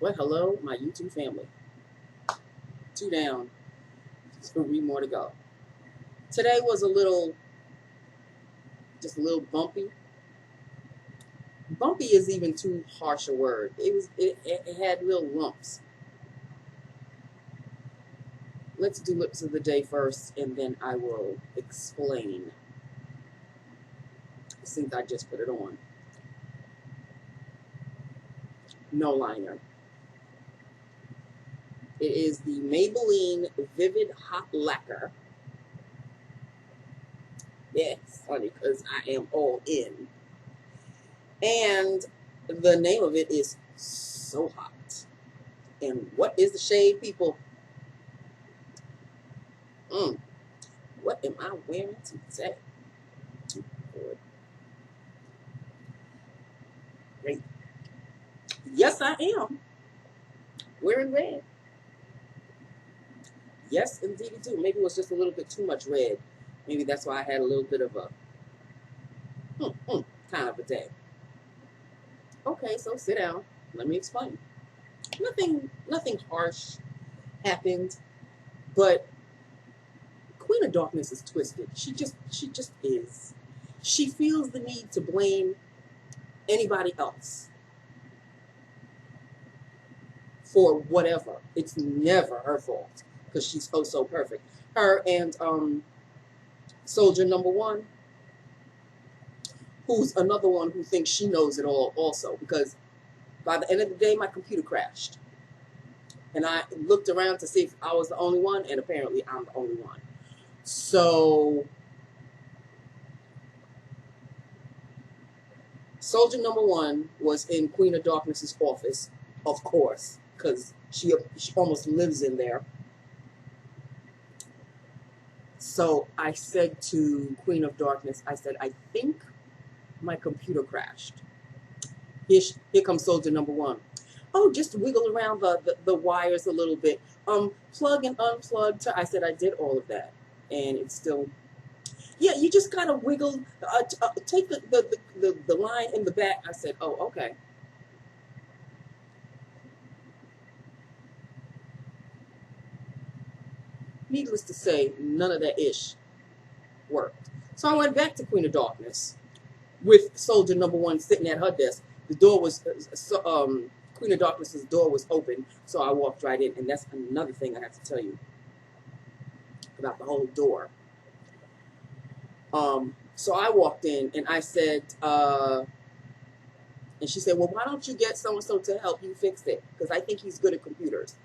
Well, hello, my YouTube family. Two down, three more to go. Today was just a little bumpy. Bumpy is even too harsh a word. It had little lumps. Let's do lips of the day first, and then I will explain. Since I just put it on. No liner. It is the Maybelline Vivid Hot Lacquer. Yes, honey, because I am all in. And the name of it is So Hot. And what is the shade, people? What am I wearing today? Great. Yes, I am wearing red. Yes, indeed, too. Maybe it was just a little bit too much red. Maybe that's why I had a little bit of a kind of a day. Okay, so sit down. Let me explain. Nothing harsh happened, but Queen of Darkness is twisted. She just is. She feels the need to blame anybody else for whatever. It's never her fault because she's so perfect. Her and Soldier Number One, who's another one who thinks she knows it all also, because by the end of the day, my computer crashed. And I looked around to see if I was the only one, and apparently I'm the only one. So, Soldier Number One was in Queen of Darkness's office, of course, because she almost lives in there. So I said to Queen of Darkness, I said, I think my computer crashed. Here comes Soldier Number One. Oh, just wiggle around the wires a little bit. Plug and unplug. I said I did all of that, and it's still. Yeah, you just gotta wiggle. Take the line in the back. I said, oh, okay. Needless to say, none of that ish worked. So I went back to Queen of Darkness with Soldier Number One sitting at her desk. The door was Queen of Darkness's door was open, so I walked right in, and that's another thing I have to tell you about the whole door. So I walked in, and I said, and she said, well, why don't you get so-and-so to help you fix it? Because I think he's good at computers.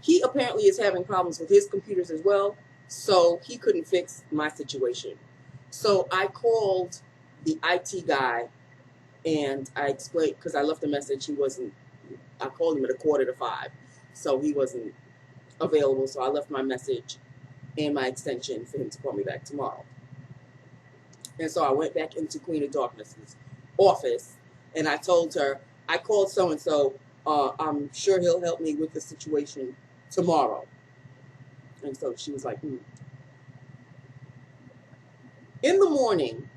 He apparently is having problems with his computers as well, so he couldn't fix my situation. So I called the IT guy, and I explained, because I left a message, I called him at 4:45, so he wasn't available, so I left my message and my extension for him to call me back tomorrow. And so I went back into Queen of Darkness's office, and I told her, I called so-and-so, I'm sure he'll help me with the situation tomorrow. And so she was like, In the morning,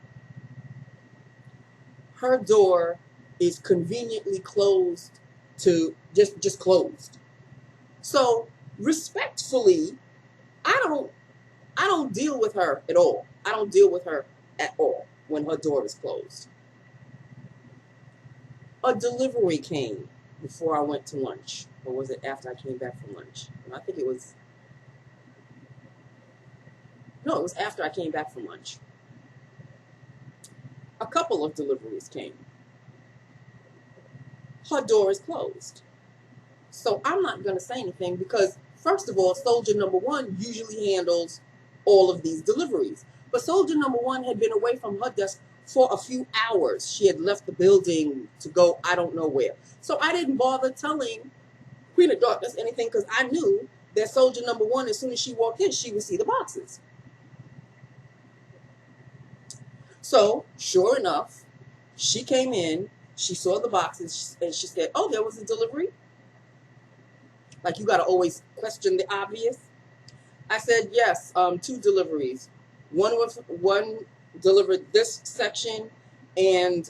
her door is conveniently closed to just closed. So respectfully, I don't deal with her at all. I don't deal with her at all when her door is closed. A delivery came before I went to lunch. Or was it after I came back from lunch? I think it was. No, it was after I came back from lunch. A couple of deliveries came. Her door is closed. So I'm not going to say anything because, first of all, Soldier Number One usually handles all of these deliveries. But Soldier Number One had been away from her desk for a few hours. She had left the building to go I don't know where. So I didn't bother telling Queen of Darkness anything because I knew that Soldier Number One, as soon as she walked in, she would see the boxes. So, sure enough, she came in, she saw the boxes, and she said, oh, there was a delivery? Like, you got to always question the obvious. I said, yes, 2 deliveries. One delivered this section, and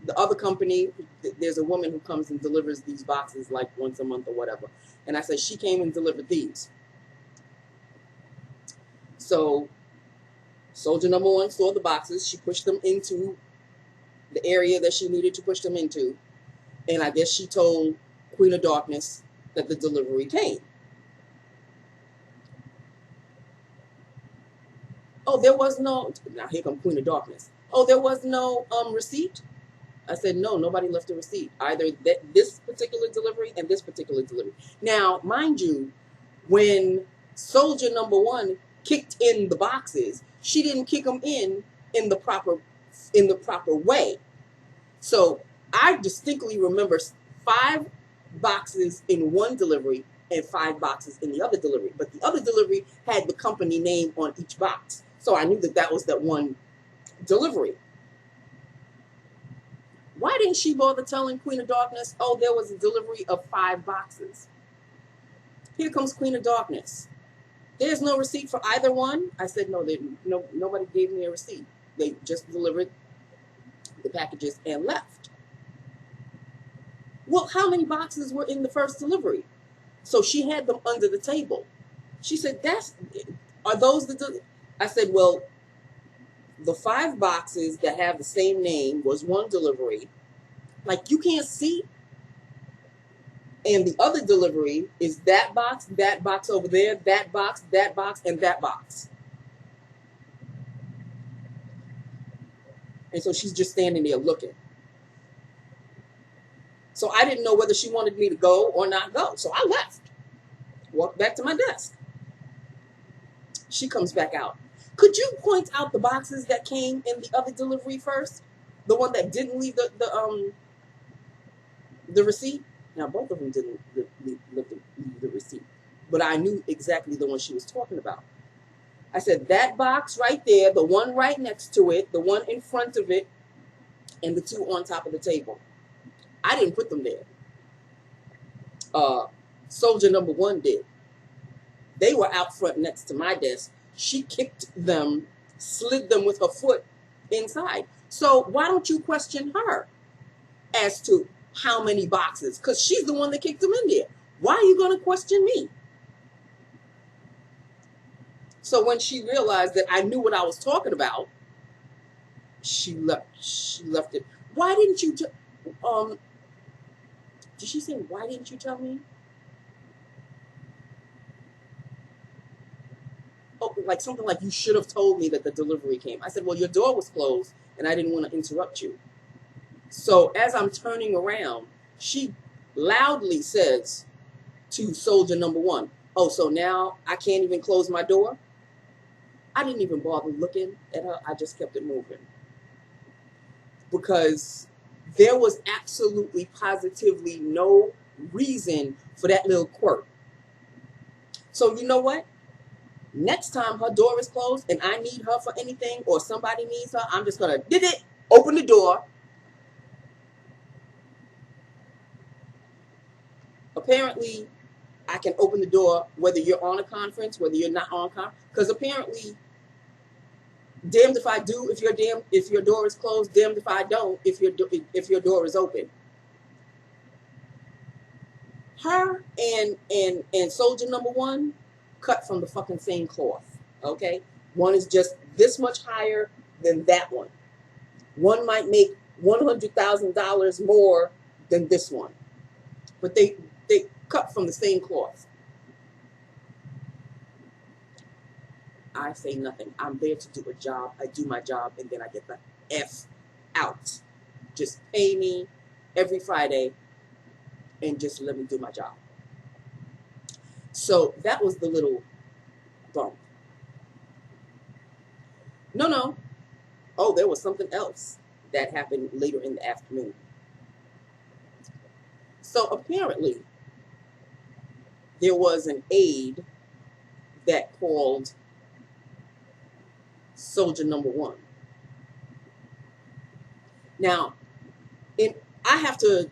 the other company, there's a woman who comes and delivers these boxes like once a month or whatever. And I said, she came and delivered these. So soldier number one saw the boxes. She pushed them into the area that she needed to push them into. And I guess she told Queen of Darkness that the delivery came. Oh, there was no, now here comes Queen of Darkness. Oh, there was no receipt? I said, no, nobody left a receipt. Either this particular delivery and this particular delivery. Now, mind you, when soldier number one kicked in the boxes, she didn't kick them in the proper way. So I distinctly remember 5 boxes in one delivery and 5 boxes in the other delivery. But the other delivery had the company name on each box. So I knew that that was that one delivery. Why didn't she bother telling Queen of Darkness, oh, there was a delivery of 5 boxes? Here comes Queen of Darkness. There's no receipt for either one? I said, no, nobody gave me a receipt. They just delivered the packages and left. Well, how many boxes were in the first delivery? So she had them under the table. She said, are those the I said, well, the 5 boxes that have the same name was one delivery. Like, you can't see. And the other delivery is that box over there, that box, and that box. And so she's just standing there looking. So I didn't know whether she wanted me to go or not go. So I left. Walked back to my desk. She comes back out. Could you point out the boxes that came in the other delivery first? The one that didn't leave the receipt? Now, both of them didn't leave the receipt. But I knew exactly the one she was talking about. I said, that box right there, the one right next to it, the one in front of it, and the 2 on top of the table. I didn't put them there. Soldier number one did. They were out front next to my desk. She kicked them, slid them with her foot inside. So why don't you question her as to how many boxes? Because she's the one that kicked them in there. Why are you going to question me? So when she realized that I knew what I was talking about, she left it. Why didn't you did she say, why didn't you tell me? Oh, like something like, you should have told me that the delivery came. I said, well, your door was closed and I didn't want to interrupt you. So as I'm turning around, she loudly says to soldier number one, oh, so now I can't even close my door? I didn't even bother looking at her. I just kept it moving. Because there was absolutely, positively no reason for that little quirk. So you know what? Next time her door is closed and I need her for anything or somebody needs her, I'm just going to open the door. Apparently, I can open the door whether you're on a conference, whether you're not on a conference. Because apparently, damned if I do, if your door is closed, damned if I don't, if your door is open. Her and soldier number one cut from the fucking same cloth. Okay? One is just this much higher than that one. One might make $100,000 more than this one. But they cut from the same cloth. I say nothing. I'm there to do a job. I do my job, and then I get the F out. Just pay me every Friday, and just let me do my job. So that was the little bump. No. Oh, there was something else that happened later in the afternoon. So apparently, there was an aide that called soldier number one. Now, I have to,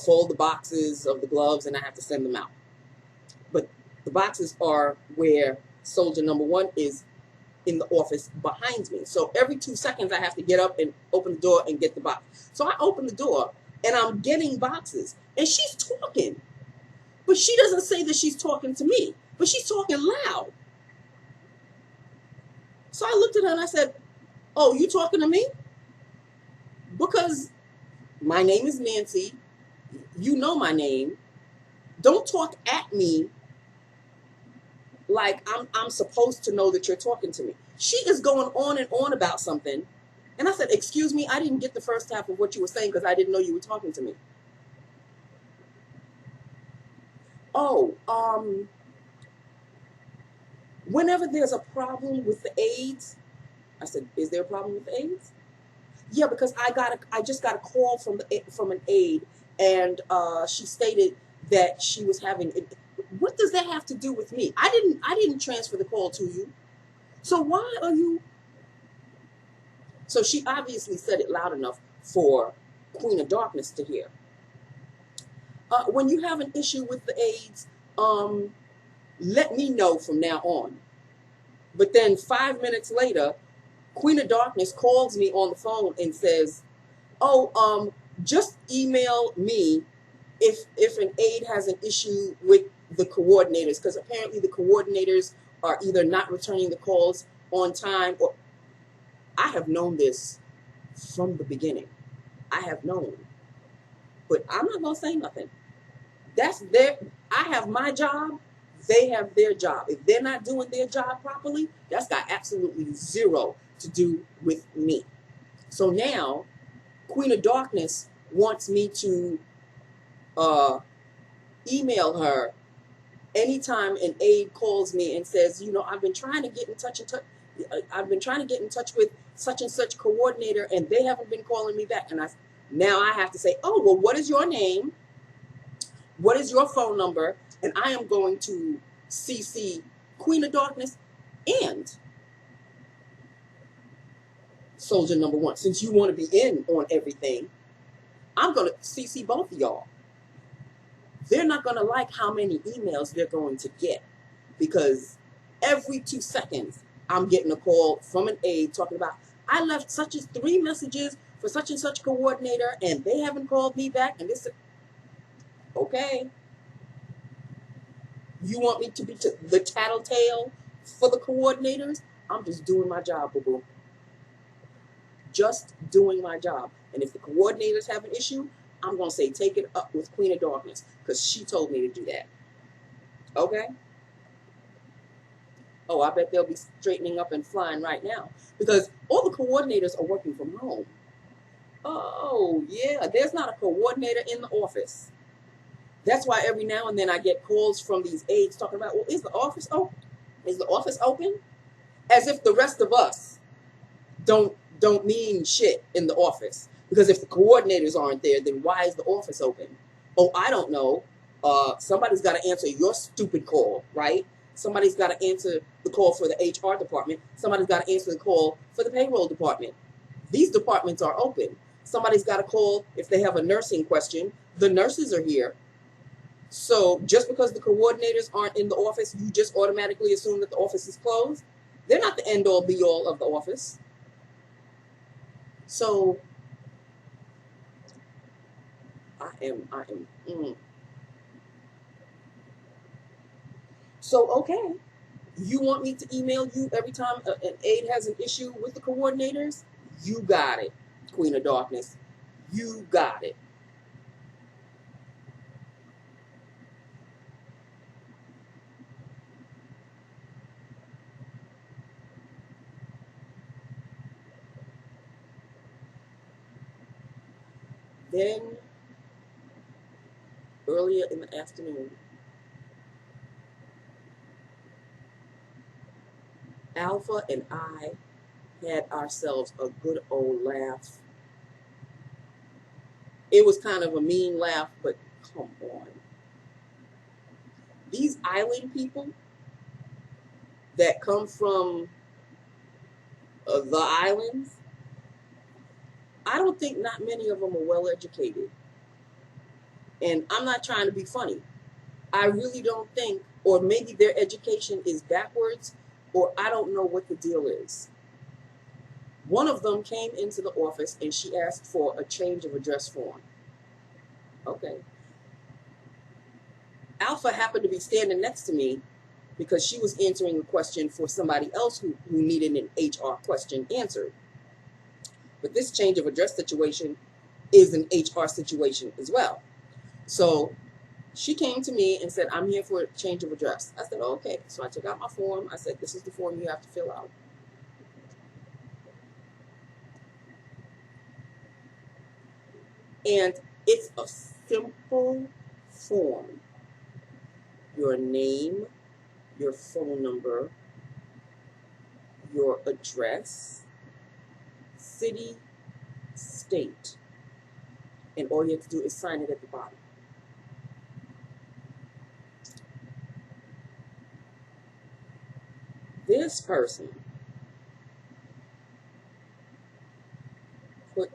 fold the boxes of the gloves and I have to send them out. But the boxes are where soldier number one is in the office behind me. So every 2 seconds, I have to get up and open the door and get the box. So I open the door, and I'm getting boxes, and she's talking. But she doesn't say that she's talking to me, but she's talking loud. So I looked at her and I said, "Oh, you talking to me? Because my name is Nancy. You know my name. Don't talk at me like I'm supposed to know that you're talking to me." She is going on and on about something. And I said, "Excuse me, I didn't get the first half of what you were saying because I didn't know you were talking to me." "Oh, whenever there's a problem with the aides," I said, "Is there a problem with the aides?" "Yeah, because I just got a call from an aide, and she stated that she was having it." What does that have to do with me? I didn't transfer the call to you. So why are you? So she obviously said it loud enough for Queen of Darkness to hear. When you have an issue with the aides, let me know from now on. But then 5 minutes later, Queen of Darkness calls me on the phone and says, "Oh, just email me if an aide has an issue with the coordinators," because apparently the coordinators are either not returning the calls on time, or I have known this from the beginning. I have known. But I'm not going to say nothing. That's their, I have my job. They have their job. If they're not doing their job properly, that's got absolutely zero to do with me. So now, Queen of Darkness wants me to email her anytime an aide calls me and says, "I've been trying to get in touch I've been trying to get in touch with such and such coordinator, and they haven't been calling me back." And now I have to say, "Oh, well, what is your name? What is your phone number?" And I am going to CC Queen of Darkness and Soldier Number One. Since you want to be in on everything, I'm going to CC both of y'all. They're not going to like how many emails they're going to get, because every 2 seconds I'm getting a call from an aide talking about, "I left such as 3 messages for such and such coordinator, and they haven't called me back." And this, okay. You want me to be the tattletale for the coordinators? I'm just doing my job, boo-boo. Just doing my job. And if the coordinators have an issue, I'm going to say, take it up with Queen of Darkness, because she told me to do that. Okay? Oh, I bet they'll be straightening up and flying right now, because all the coordinators are working from home. Oh, yeah. There's not a coordinator in the office. That's why every now and then I get calls from these aides talking about, "Well, is the office open? Is the office open?" As if the rest of us don't mean shit in the office. Because if the coordinators aren't there, then why is the office open? Oh, I don't know. Somebody's got to answer your stupid call, right? Somebody's got to answer the call for the HR department. Somebody's got to answer the call for the payroll department. These departments are open. Somebody's got to call if they have a nursing question. The nurses are here. So just because the coordinators aren't in the office, you just automatically assume that the office is closed? They're not the end-all, be-all of the office. So So, okay, you want me to email you every time an aide has an issue with the coordinators? You got it, Queen of Darkness. You got it. Then, earlier in the afternoon, Alpha and I had ourselves a good old laugh. It was kind of a mean laugh, but come on. These island people that come from the islands, I don't think not many of them are well educated. And I'm not trying to be funny. I really don't think, or maybe their education is backwards, or I don't know what the deal is. One of them came into the office and she asked for a change of address form. Okay. Alpha happened to be standing next to me because she was answering a question for somebody else who needed an HR question answered. But this change of address situation is an HR situation as well. So she came to me and said, I'm here for a change of address. I said, oh, okay. So I took out my form. I said, this is the form you have to fill out. And it's a simple form. Your name, your phone number, your address, city, state. And all you have to do is sign it at the bottom. This person put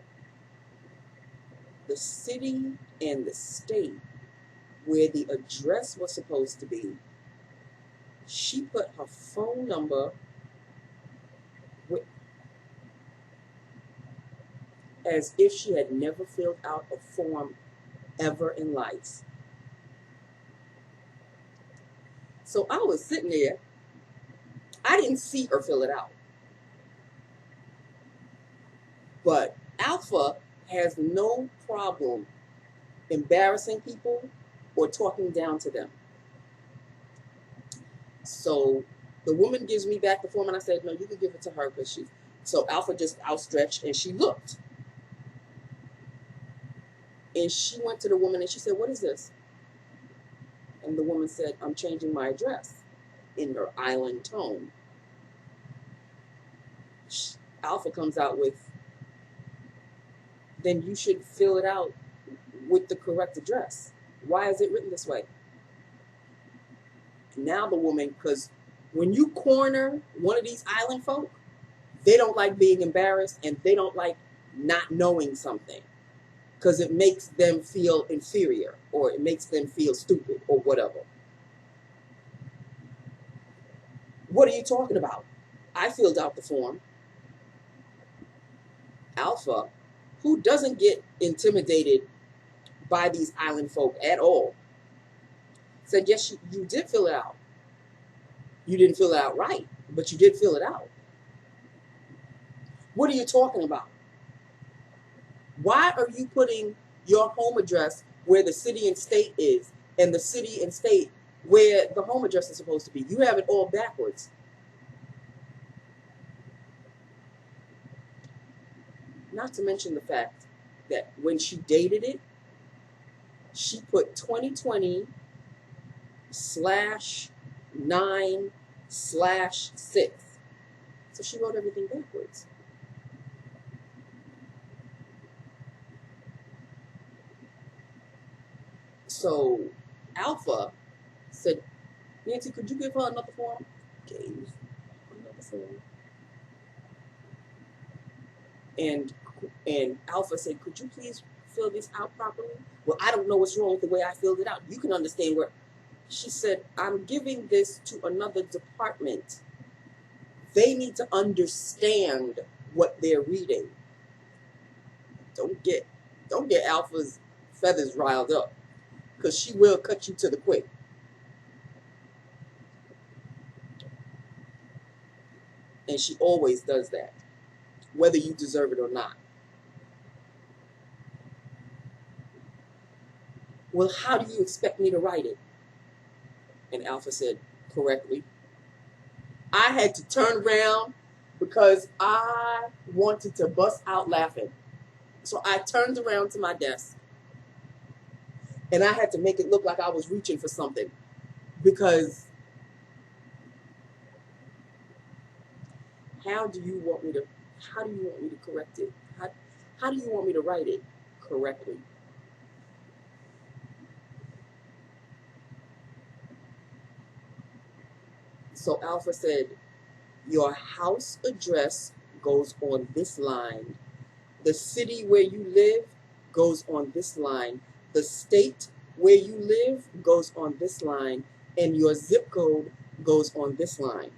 the city and the state where the address was supposed to be. She put her phone number as if she had never filled out a form ever in life. So I was sitting there. I didn't see her fill it out. But Alpha has no problem embarrassing people or talking down to them. So the woman gives me back the form and I said, no, you can give it to her because she. So Alpha just outstretched and she looked. And she went to the woman and she said, what is this? And the woman said, I'm changing my address, in her island tone. Alpha comes out with, then you should fill it out with the correct address. Why is it written this way? Now the woman, because when you corner one of these island folk, they don't like being embarrassed and they don't like not knowing something because it makes them feel inferior or it makes them feel stupid or whatever. What are you talking about? I filled out the form. Alpha, who doesn't get intimidated by these island folk at all, said, yes, you did fill it out. You didn't fill it out right, but you did fill it out. What are you talking about? Why are you putting your home address where the city and state is and the city and state where the home address is supposed to be? You have it all backwards. Not to mention the fact that when she dated it, she put 2020/9/6. So she wrote everything backwards. So Alpha said, Nancy, could you give her another form? Gave another form. And Alpha said, could you please fill this out properly? Well, I don't know what's wrong with the way I filled it out. You can understand where. She said, I'm giving this to another department. They need to understand what they're reading. Don't get Alpha's feathers riled up, because she will cut you to the quick. And she always does that, whether you deserve it or not. Well, how do you expect me to write it? And Alpha said, correctly. I had to turn around because I wanted to bust out laughing. So I turned around to my desk and I had to make it look like I was reaching for something, because how do you want me to correct it? How do you want me to write it correctly? So Alpha said, your house address goes on this line. The city where you live goes on this line. The state where you live goes on this line. And your zip code goes on this line.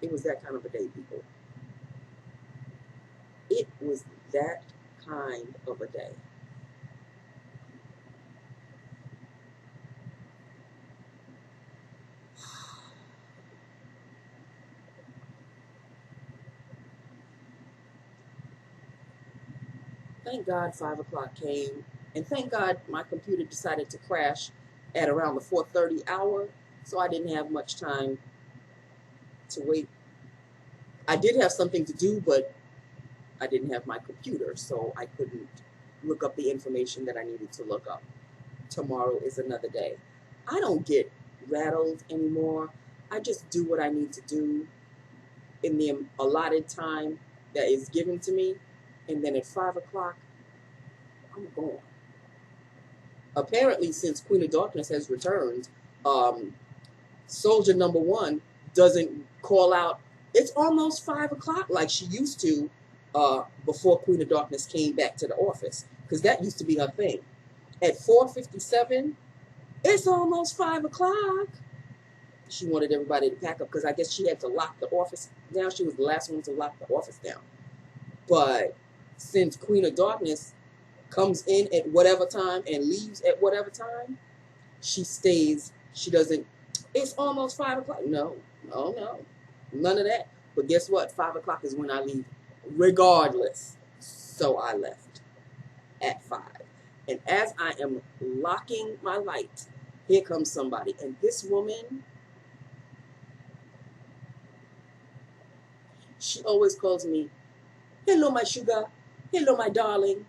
It was that kind of a day, people. It was that kind of a day. Thank God 5 o'clock came, and thank God my computer decided to crash at around the 4:30 hour, so I didn't have much time to wait. I did have something to do, but I didn't have my computer, so I couldn't look up the information that I needed to look up. Tomorrow is another day. I don't get rattled anymore. I just do what I need to do in the allotted time that is given to me, and then at 5 o'clock, I'm gone. Apparently, since Queen of Darkness has returned, Soldier Number One doesn't call out, it's almost 5 o'clock like she used to before Queen of Darkness came back to the office, because that used to be her thing. At 4:57, it's almost 5 o'clock. She wanted everybody to pack up because I guess she had to lock the office down. She was the last one to lock the office down. But since Queen of Darkness comes in at whatever time and leaves at whatever time, she stays. She doesn't, it's almost 5 o'clock. No, no, no. None of that. But guess what? 5 o'clock is when I leave, regardless. So I left at 5. And as I am locking my light, here comes somebody. And this woman, she always calls me, hello, my sugar. Hello, my darling.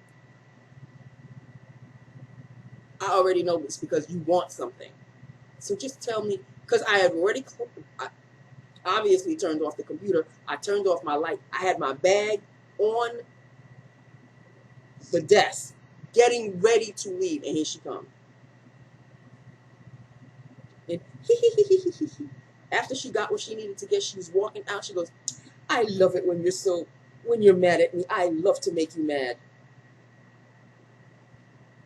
I already know this because you want something. So just tell me, because I had already obviously turned off the computer. I turned off my light. I had my bag on the desk, getting ready to leave, and here she comes. And after she got what she needed to get, she was walking out. She goes, I love it when you're mad at me. I love to make you mad.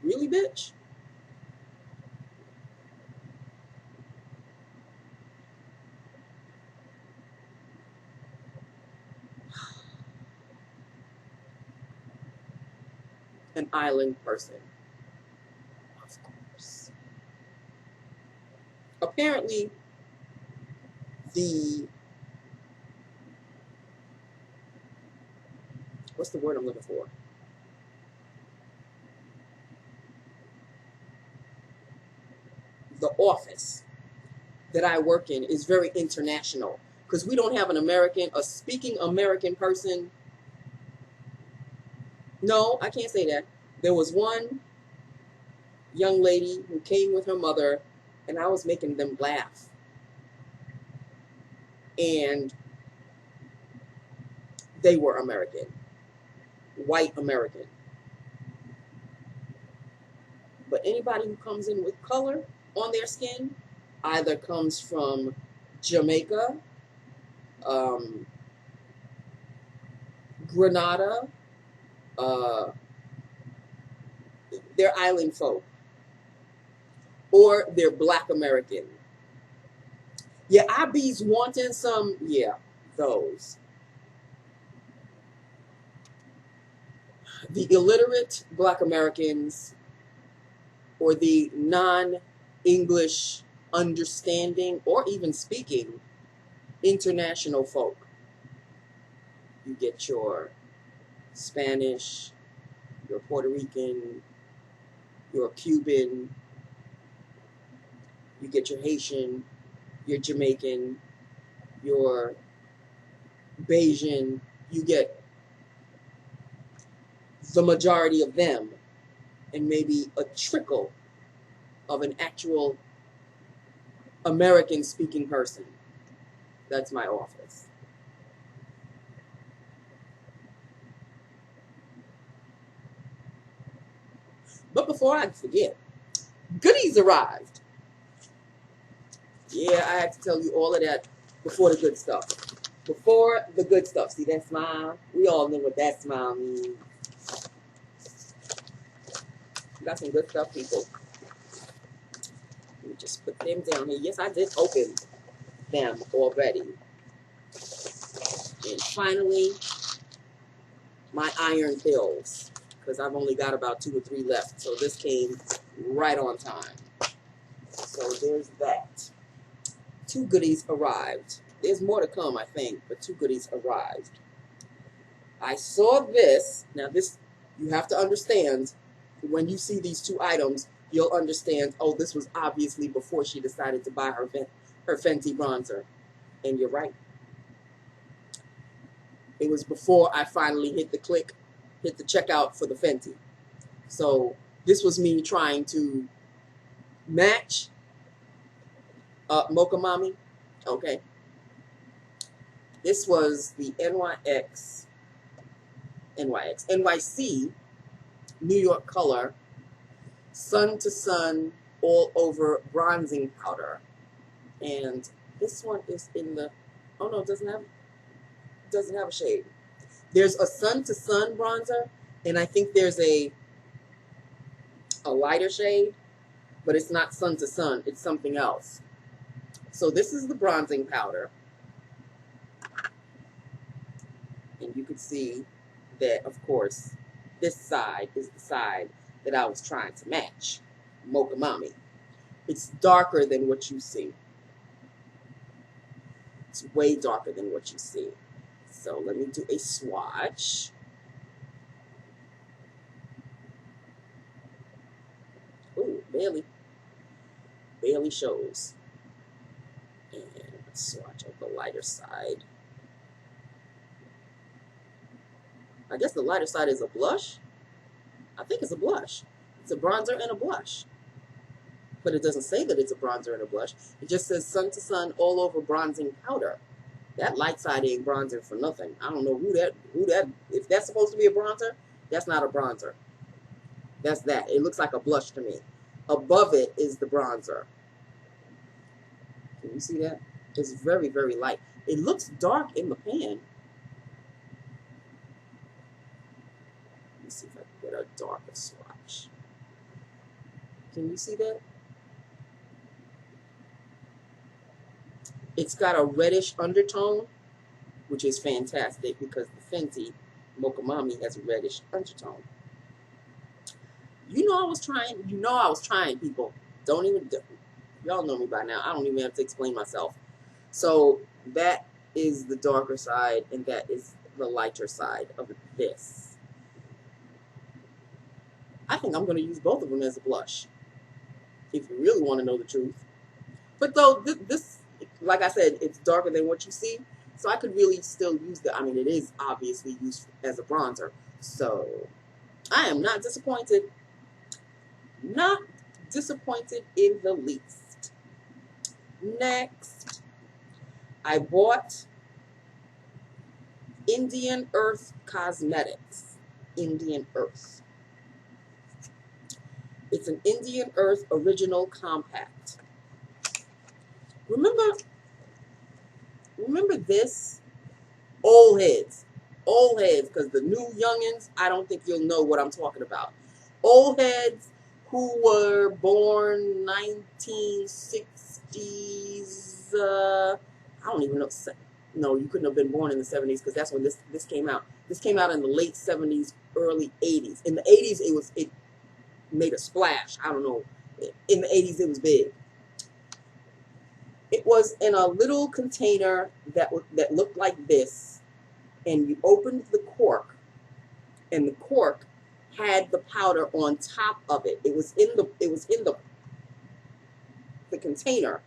Really, bitch? An island person. Of course. Apparently, what's the word I'm looking for? The office that I work in is very international because we don't have a speaking American person. No, I can't say that. There was one young lady who came with her mother, and I was making them laugh. And they were American, white American. But anybody who comes in with color on their skin either comes from Jamaica, Grenada, they're island folk, or they're Black American. Yeah, I be's wanting some, yeah, those. The illiterate Black Americans or the non-English understanding or even speaking international folk. You get your Spanish, your Puerto Rican, your Cuban, you get your Haitian, your Jamaican, your Bayesian, you get the majority of them and maybe a trickle of an actual American speaking person. That's my office. But before I forget, goodies arrived. Yeah, I had to tell you all of that before the good stuff. Before the good stuff. See that smile? We all know what that smile means. Got some good stuff, people. Let me just put them down here. Yes, I did open them already. And finally, my iron pills, because I've only got about 2 or 3 left. So this came right on time. So there's that. 2 goodies arrived. There's more to come, I think, but 2 goodies arrived. I saw this. Now this, you have to understand, when you see these 2 items, you'll understand, oh, this was obviously before she decided to buy her Fenty bronzer. And you're right. It was before I finally hit the checkout for the Fenty. So this was me trying to match Mocha Mommy. Okay. This was the NYC New York Color Sun to Sun All Over Bronzing Powder. And this one is in the, oh no, it doesn't have a shade. There's a Sun to Sun bronzer, and I think there's a lighter shade, but it's not Sun to Sun, it's something else. So this is the bronzing powder. And you can see that, of course, this side is the side that I was trying to match, Mocha Mommy. It's darker than what you see. It's way darker than what you see. So let me do a swatch. Ooh, barely shows. And let's swatch out the lighter side. I guess the lighter side is a blush. I think it's a blush. It's a bronzer and a blush. But it doesn't say that it's a bronzer and a blush. It just says Sun to Sun All Over Bronzing Powder. That light side ain't bronzer for nothing. I don't know who that, if that's supposed to be a bronzer, that's not a bronzer. That's that. It looks like a blush to me. Above it is the bronzer. Can you see that? It's very, very light. It looks dark in the pan. Let me see if I can get a darker swatch. Can you see that? It's got a reddish undertone, which is fantastic because the Fenty Mocha Mommy has a reddish undertone. You know I was trying, people. Y'all know me by now. I don't even have to explain myself. So that is the darker side, and that is the lighter side of this. I think I'm going to use both of them as a blush, if you really want to know the truth. But though this, like I said, it's darker than what you see, so I could really still use I mean, it is obviously used as a bronzer. So I am not disappointed. Not disappointed in the least. Next, I bought Indian Earth Cosmetics. Indian Earth. It's an Indian Earth Original Compact. Remember this? Old heads, because the new youngins, I don't think you'll know what I'm talking about. Old heads who were born 1960s, I don't even know. No, you couldn't have been born in the 70s because that's when this came out. This came out in the late 70s, early 80s. In the 80s, it made a splash. I don't know. In the 80s, it was big. It was in a little container that looked like this, and you opened the cork, and the cork had the powder on top of it. It was in the container,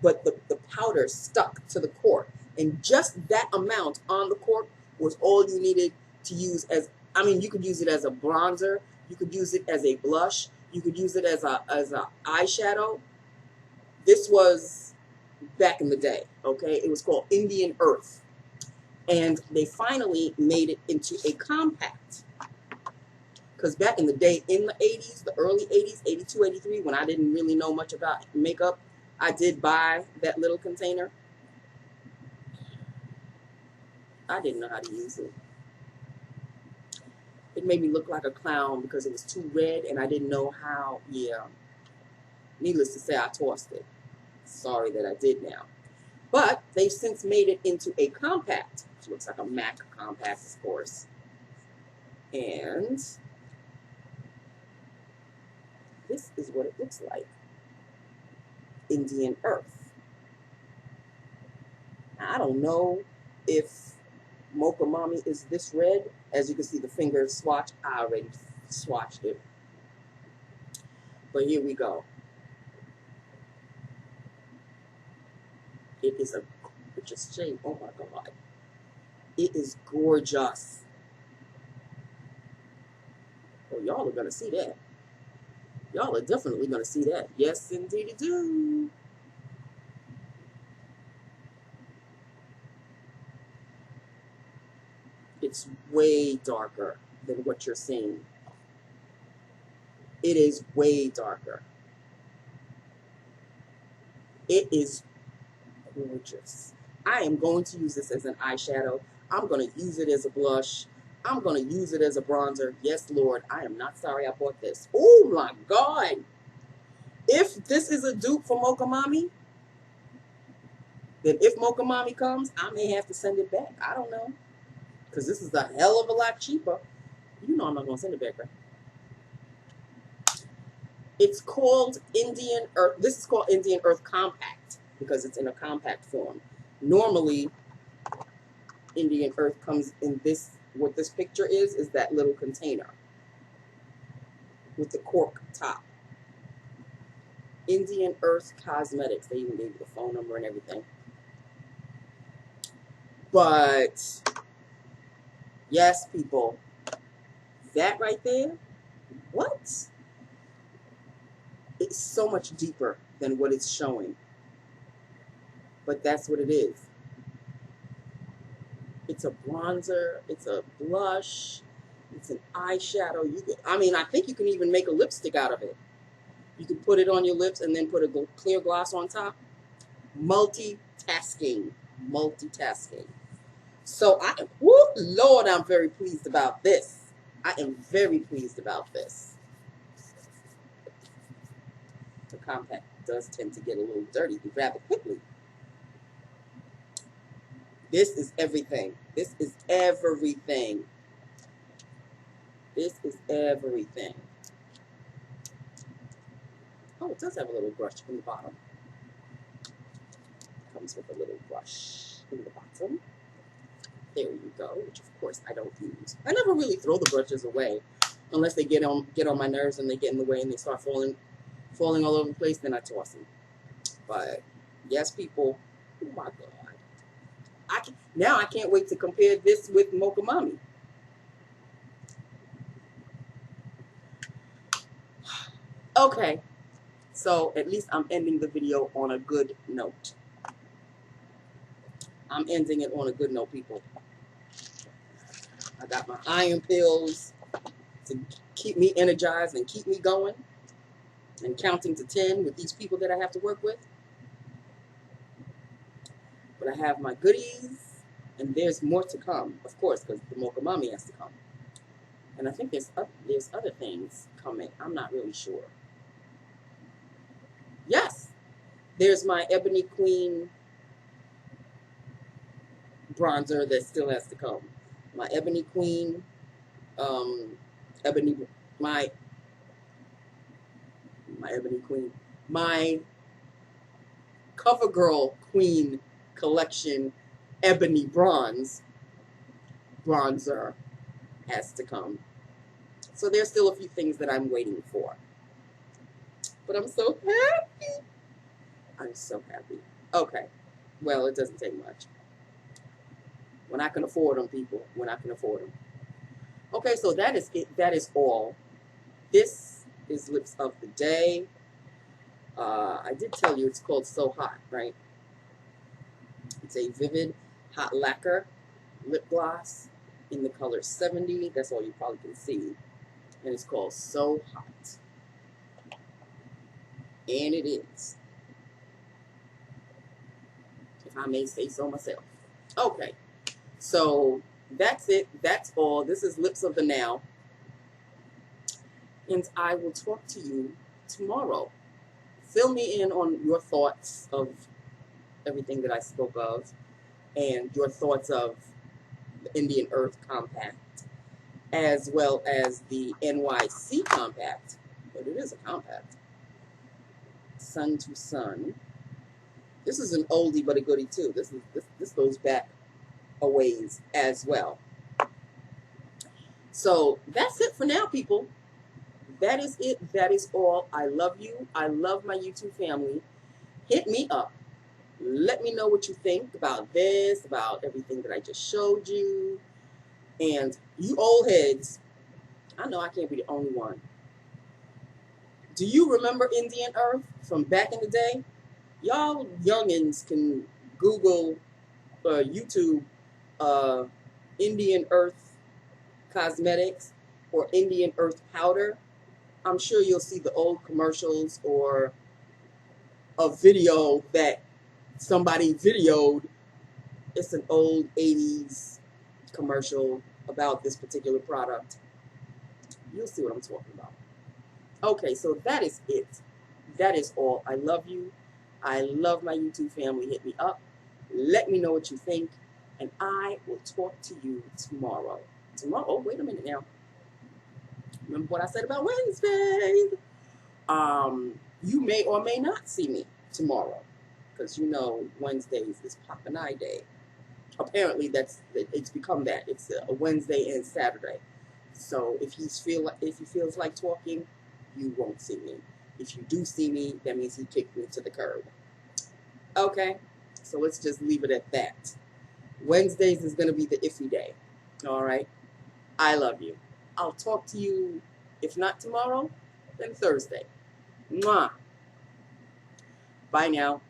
but the powder stuck to the cork, and just that amount on the cork was all you needed to use as, I mean, you could use it as a bronzer, you could use it as a blush, you could use it as a eyeshadow. This was back in the day, okay? It was called Indian Earth. And they finally made it into a compact. Because back in the day, in the 80s, the early 80s, 82, 83, when I didn't really know much about makeup, I did buy that little container. I didn't know how to use it. It made me look like a clown because it was too red and I didn't know how, yeah. Needless to say, I tossed it. Sorry that I did now. But they've since made it into a compact, which looks like a MAC compact, of course. And this is what it looks like. Indian Earth. Now, I don't know if Mocha Mommy is this red. As you can see, the finger swatch. I already swatched it. But here we go. It is a gorgeous shade. Oh my God. It is gorgeous. Oh, y'all are going to see that. Y'all are definitely going to see that. Yes, indeed you do. It's way darker than what you're seeing. It is way darker. It is gorgeous. I am going to use this as an eyeshadow. I'm going to use it as a blush. I'm going to use it as a bronzer. Yes, Lord, I am not sorry I bought this. Oh, my God. If this is a dupe for Mocha Mommy, then if Mocha Mommy comes, I may have to send it back. I don't know. Because this is a hell of a lot cheaper. You know I'm not going to send it back, right? It's called Indian Earth. This is called Indian Earth Compact because it's in a compact form. Normally, Indian Earth comes in this, what this picture is that little container with the cork top. Indian Earth Cosmetics. They even gave you the phone number and everything. But, yes, people, that right there, what? It's so much deeper than what it's showing. But that's what it is. It's a bronzer, it's a blush, it's an eyeshadow. I think you can even make a lipstick out of it. You can put it on your lips and then put a clear gloss on top. Multitasking. So Lord, I'm very pleased about this. I am very pleased about this. The compact does tend to get a little dirty rather quickly. This is everything. This is everything. This is everything. Oh, it does have a little brush in the bottom. Comes with a little brush in the bottom. There you go, which of course I don't use. I never really throw the brushes away unless they get on my nerves and they get in the way and they start falling all over the place, then I toss them. But yes, people, oh my God. Now I can't wait to compare this with Mocha Mommy. Okay, so at least I'm ending the video on a good note. I'm ending it on a good note, people. I got my iron pills to keep me energized and keep me going and counting to 10 with these people that I have to work with. But I have my goodies, and there's more to come, of course, because the Mocha Mommy has to come. And I think there's other things coming. I'm not really sure. Yes, there's my Ebony Queen bronzer that still has to come. My Ebony Queen, my Ebony Queen, my CoverGirl Queen collection Ebony Bronzer has to come. So there's still a few things that I'm waiting for. But I'm so happy. I'm so happy. Okay. Well, it doesn't take much. When I can afford them, people. When I can afford them. Okay, so that is it. That is all. This is Lips of the Day. I did tell you it's called So Hot, right? It's a vivid hot lacquer lip gloss in the color 70. That's all you probably can see. And it's called So Hot. And it is. If I may say so myself. Okay. So that's it. That's all. This is Lips of the Now. And I will talk to you tomorrow. Fill me in on your thoughts of everything that I spoke of and your thoughts of the Indian Earth Compact, as well as the NYC Compact, but it is a compact. Sun to Sun. This is an oldie but a goodie too. This goes back a ways as well. So that's it for now, people. That is it. That is all. I love you. I love my YouTube family. Hit me up. Let me know what you think about this, about everything that I just showed you. And you old heads, I know I can't be the only one. Do you remember Indian Earth from back in the day? Y'all youngins can Google YouTube Indian Earth Cosmetics or Indian Earth Powder. I'm sure you'll see the old commercials or a video that somebody videoed. It's an old 80s commercial about this particular product. You'll see what I'm talking about. Okay, so that is it. That is all. I love you. I love my YouTube family. Hit me up. Let me know what you think. And I will talk to you tomorrow. Tomorrow? Oh, wait a minute now. Remember what I said about Wednesdays? You may or may not see me tomorrow. Because you know Wednesdays is Pop and I Day. Apparently it's become that. It's a Wednesday and Saturday. So if he feels like talking, you won't see me. If you do see me, that means he kicked me to the curb. Okay? So let's just leave it at that. Wednesdays is going to be the iffy day. All right? I love you. I'll talk to you, if not tomorrow, then Thursday. Mwah. Bye now.